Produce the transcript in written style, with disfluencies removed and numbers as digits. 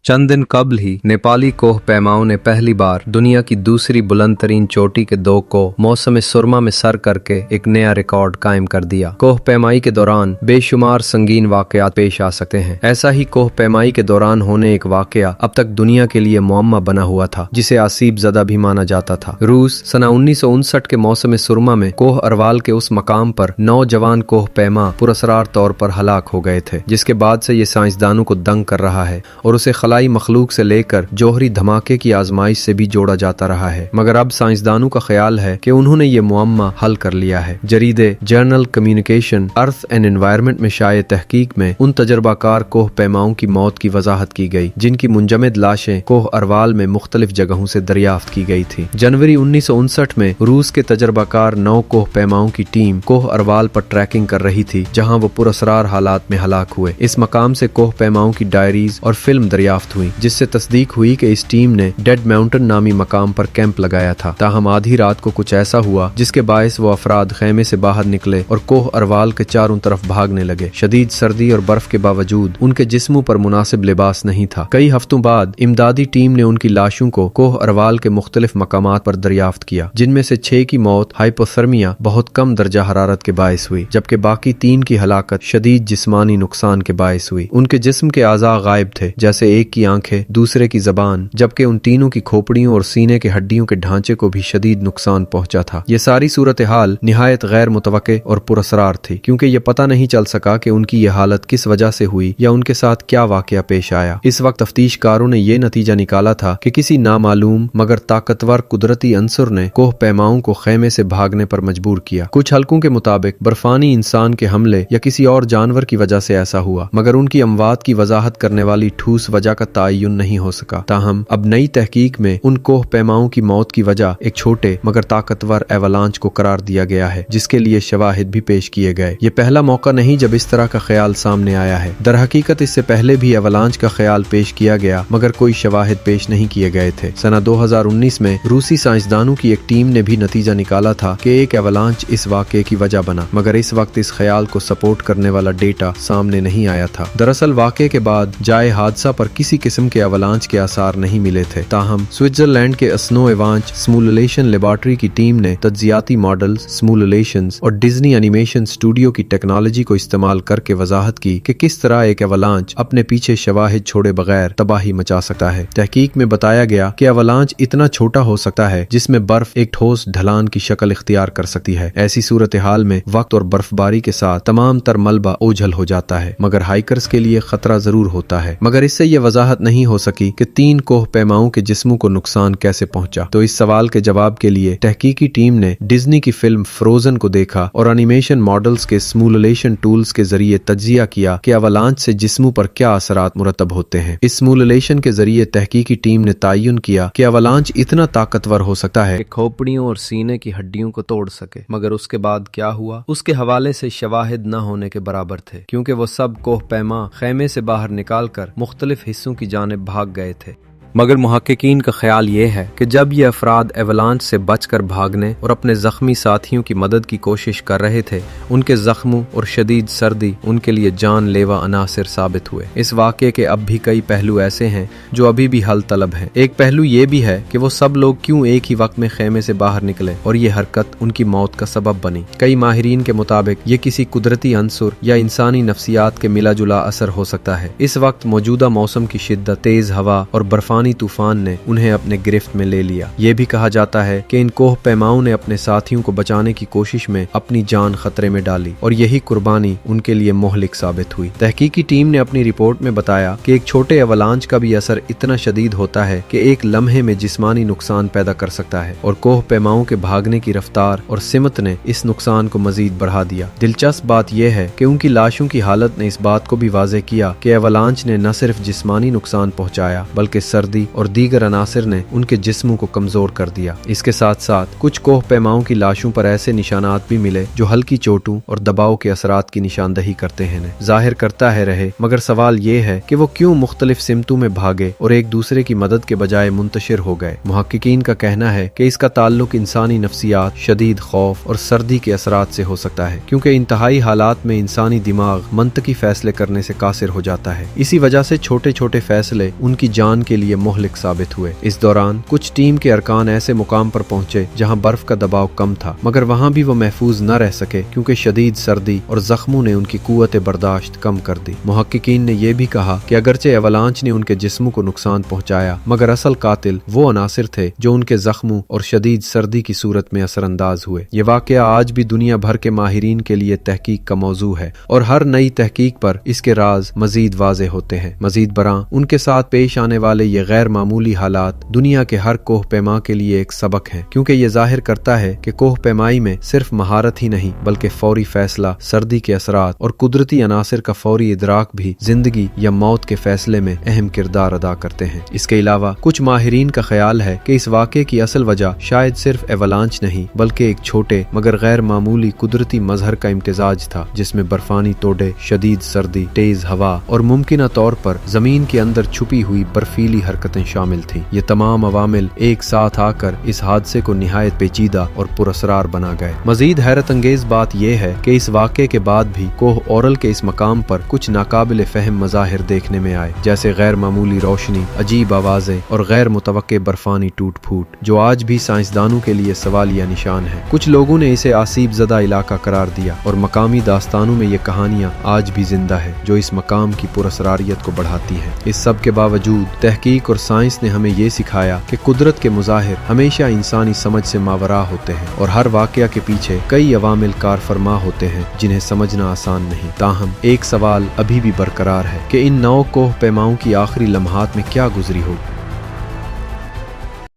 चंद दिन कबल ही नेपाली कोह पैमाओं ने पहली बार दुनिया की दूसरी बुलंद तरीन चोटी के दो को मौसम सुरमा में सर करके एक नया रिकॉर्ड कायम कर दिया। कोह पैमाई के दौरान बेशुमार संगीन वाकयात पेश आ सकते हैं। ऐसा ही कोह पैमाई के दौरान होने एक वाकया अब तक दुनिया के लिए मुअम्मा बना हुआ था, जिसे आसीब ज़दा भी माना जाता था। रूस सना 1959 के मौसम सुरमा में कोह अरवाल के उस मकाम पर 9 जवान कोह पैमा पुरअसरार तौर पर हलाक हो गए थे, जिसके बाद से ये साइंसदानों को दंग कर रहा है और उसे खलाई मखलूक से लेकर जौहरी धमाके की आजमाइश से भी जोड़ा जाता रहा है। मगर अब साइंसदानों का ख्याल है कि उन्होंने ये मुअम्मा हल कर लिया है। जरीदे journal Communication Earth and Environment में शाये तहकीक में उन तजर्बाकार कोह पैमाओं की मौत की वजाहत की गई, जिनकी मुंजमद लाशें कोह अरवाल में मुख्तलिफ जगहों से दरियाफ्त की गई थी। जनवरी 1959 में रूस के तजर्बाकार 9 कोह पैमाओं की टीम कोह अरवाल पर ट्रैकिंग कर रही थी, जहां वो पुरअसरार हालात में हलाक हुए। इस मकाम से कोह पैमाओं की डायरीज और फिल्म दरियाफ्त हुई, जिससे तस्दीक हुई कि इस टीम ने डेड माउंटेन नामी मकाम पर कैंप लगाया था। ताहम आधी रात को कुछ ऐसा हुआ जिसके बायस वो अफराद खेमे से बाहर निकले और कोह अरवाल के चारों तरफ भागने लगे। शदीद सर्दी और बर्फ के बावजूद उनके जिस्मों पर मुनासिब लिबास नहीं था। कई हफ्तों बाद इमदादी टीम ने उनकी लाशों को कोह अरवाल के मुख्तलिफ मकामात पर दरियाफ्त किया, जिनमें से 6 की मौत हाइपोथर्मिया बहुत कम दर्जा हरारत के बायस हुई, जबकि बाकी 3 की हलाकत शदीद जिस्मानी नुकसान के बायस हुई। उनके जिस्म के आज़ा गायब थे, जैसे एक की आंखें, दूसरे की जबान, जबकि उन तीनों की खोपड़ियों और सीने के हड्डियों के ढांचे को भी शदीद नुकसान पहुंचा था। ये सारी सूरत हाल निहायत गैर मुतवक्के और पुरअसरार थी, क्योंकि ये पता नहीं चल सका कि उनकी ये हालत किस वजह से हुई या उनके साथ क्या वाकया पेश आया। इस वक्त तफ्तीशकारों ने यह नतीजा निकाला था कि किसी नामालूम मगर ताकतवर कुदरती अंसुर ने कोह पैमाओं को खेमे से भागने पर मजबूर किया। कुछ हलकों के मुताबिक बर्फानी इंसान के हमले या किसी और जानवर की वजह से ऐसा हुआ, मगर उनकी अमवात की वजाहत करने वाली ठोस वजह का तयन नहीं हो सका। ताहम अब नई तहकीक में उन कोह पैमाओं की मौत की वजह एक छोटे मगर ताकतवर एवलांच को करार दिया गया है, जिसके लिए शवाहिद भी पेश किए गए। ये पहला मौका नहीं जब इस तरह का ख्याल सामने आया है। दर हकीकत इससे पहले भी एवलांच का ख्याल पेश किया गया, मगर कोई शवाहिद पेश नहीं किए गए थे। सना 2019 में रूसी साइंसदानों की एक टीम ने भी नतीजा निकाला था कि एक एवलांच इस वाक़े की वजह बना, मगर इस वक्त इस ख्याल को सपोर्ट करने वाला डेटा सामने नहीं आया था। दरअसल वाक़े के बाद जाए हादसा पर किसी किस्म के एवलांच के आसार नहीं मिले थे। ताहम स्विट्जरलैंड के स्नो एवांच स्मूलेशन लेबॉरेटरी की टीम ने तज्जियाती मॉडल्स, स्मूलेशंस और डिज्नी एनिमेशन स्टूडियो की टेक्नोलॉजी को इस्तेमाल करके वजाहत की कि किस तरह एक एवलांच अपने पीछे शवाहिद छोड़े बगैर तबाही मचा सकता है। तहकीक में बताया गया कि एवलांच इतना छोटा हो सकता है जिसमें बर्फ एक ठोस ढलान की शक्ल इख्तियार कर सकती है। ऐसी सूरत हाल में वक्त और बर्फबारी के साथ तमाम तर मलबा ओझल हो जाता है, मगर हाइकर्स के लिए खतरा जरूर होता है। मगर इससे यह वजाहत नहीं हो सकी कि 3 कोह पैमाओं के जिस्मों को नुकसान कैसे पहुंचा। तो इस सवाल के जवाब के लिए तहकीकी टीम ने डिज्नी की फिल्म फ्रोजन को देखा और एनिमेशन मॉडल्स के स्मूलेशन टूल्स के जरिए तज्जिया किया कि अवलांच से जिस्मों पर क्या असरात मुरतब होते हैं। इस स्मूलेशन के जरिए तहकीकी टीम ने तयन किया कि अवलांच इतना ताकतवर हो सकता है कि खोपड़ियों और सीने की हड्डियों को तोड़ सके। मगर उसके बाद क्या हुआ, उसके हवाले से शवाहिद न होने के बराबर थे, क्योंकि वो सब कोह पैमा खेमे से बाहर निकाल कर मुख्तलिफ हिस्सों की जानिब भाग गए थे। मगर मुहक्किकीन का ख्याल ये है कि जब ये अफराद एवलांच से बचकर भागने और अपने जख्मी साथियों की मदद की कोशिश कर रहे थे, उनके जख्मों और शदीद सर्दी उनके लिए जानलेवा अनासिर साबित हुए। इस वाक़े के अब भी कई पहलू ऐसे हैं जो अभी भी हल तलब हैं। एक पहलू ये भी है कि वो सब लोग क्यों एक ही वक्त में खेमे से बाहर निकले और ये हरकत उनकी मौत का सबब बनी। कई माहिरीन के मुताबिक ये किसी कुदरती अंसुर या इंसानी नफ्सियात के मिला जुला असर हो सकता है। इस वक्त मौजूदा मौसम की शिद्दत, तेज हवा और बर्फानी तूफान ने उन्हें अपने गिरफ्त में ले लिया। यह भी कहा जाता है कि इन कोह पैमाओं ने अपने साथियों को बचाने की कोशिश में अपनी जान खतरे में डाली और यही कुर्बानी उनके लिए मोहलिक साबित हुई। तहकीकी टीम ने अपनी रिपोर्ट में बताया कि एक छोटे एवलांच का भी असर इतना शदीद होता है कि एक लम्हे में जिस्मानी नुकसान पैदा कर सकता है, और कोह पैमाओं के भागने की रफ्तार और सिमत ने इस नुकसान को मजीद बढ़ा दिया। दिलचस्प बात यह है कि उनकी लाशों की हालत ने इस बात को भी वाज़ेह किया कि एवलांच ने न सिर्फ जिस्मानी नुकसान पहुंचाया, बल्कि सर्दी सर्दी और दीगर अनासिर ने उनके जिस्मों को कमजोर कर दिया। इसके साथ साथ कुछ कोह पैमाओं की लाशों पर ऐसे निशानात भी मिले जो हल्की चोटों और दबाव के असरात की निशानदही करते हैं, जाहिर करता है रहे। मगर सवाल ये है कि वो क्यों मुख्तलिफ सिमतों में भागे और एक दूसरे की मदद के बजाय मुंतशिर हो गए। मुहक्किकीन का कहना है कि इसका ताल्लुक इंसानी नफ्सियात, शदीद खौफ और सर्दी के असरात से हो सकता है, क्योंकि इंतहाई हालात में इंसानी दिमाग मंतकी फैसले करने से कासिर हो जाता है। इसी वजह से छोटे छोटे फैसले उनकी जान के लिए मुहलिक साबित हुए। इस दौरान कुछ टीम के अरकान ऐसे मुकाम पर पहुंचे जहां बर्फ का दबाव कम था, मगर वहां भी वो महफूज न रह सके क्योंकि शदीद सर्दी और जख्मों ने उनकी कुव्वत बर्दाश्त कम कर दी। मुहक्किकीन ने यह भी कहा कि अगरचे अवलांच ने उनके जिस्मों को नुकसान पहुंचाया, मगर असल कातिल वो अनासिर थे जो उनके जख्मों और शदीद सर्दी की सूरत में असरअंदाज हुए। ये वाकया आज भी दुनिया भर के माहिरीन के लिए तहकीक का मौजू है और हर नई तहकीक पर इसके राज मजीद वाज़े होते हैं। मजीद बरां उनके साथ पेश आने वाले ये गैर मामूली हालात दुनिया के हर कोह पैमा के लिए एक सबक है, क्योंकि ये जाहिर करता है कि कोह पैमाई में सिर्फ महारत ही नहीं बल्कि फौरी फैसला, सर्दी के असरात और कुदरती अनासिर का फौरी इदराक भी जिंदगी या मौत के फैसले में अहम किरदार अदा करते हैं। इसके अलावा कुछ माहिरीन का ख्याल है कि इस वाक़े की असल वजह शायद सिर्फ एवलांच नहीं बल्कि एक छोटे मगर गैर मामूली कुदरती मजहर का इम्तिजाज था, जिसमें बर्फानी तोड़े, शदीद सर्दी, तेज हवा और मुमकिना तौर पर जमीन के अंदर छुपी हुई बर्फीली हरकतें शामिल थीं। ये तमाम अवामिल एक साथ आकर इस हादसे को निहायत पेचीदा और पुरअसरार बना गए। मजीद हैरत अंगेज बात यह है कि इस वाक़े के बाद भी कोह औरल के इस मकाम पर कुछ नाकाबिल फहम मज़ाहिर देखने में आए, जैसे गैर मामूली रोशनी, अजीब आवाजें और गैर मुतवक्के बर्फानी टूट फूट, जो आज भी साइंसदानों के लिए सवालिया निशान है। कुछ लोगों ने इसे आसीब ज़दा इलाका करार दिया और मकामी दास्तानों में ये कहानियाँ आज भी जिंदा है जो इस मकाम की पुरअसरारियत को बढ़ाती है। इस सब के बावजूद तहकीक और साइंस ने हमें ये सिखाया कि कुदरत के मुज़ाहिर हमेशा इंसानी समझ से मावरा होते हैं और हर वाक़या के पीछे कई अवामिल कार फरमा होते हैं जिन्हें समझना आसान नहीं। ताहम एक सवाल अभी भी बरकरार है कि इन 9 कोह पैमाओं की आखिरी लम्हात में क्या गुजरी होगी।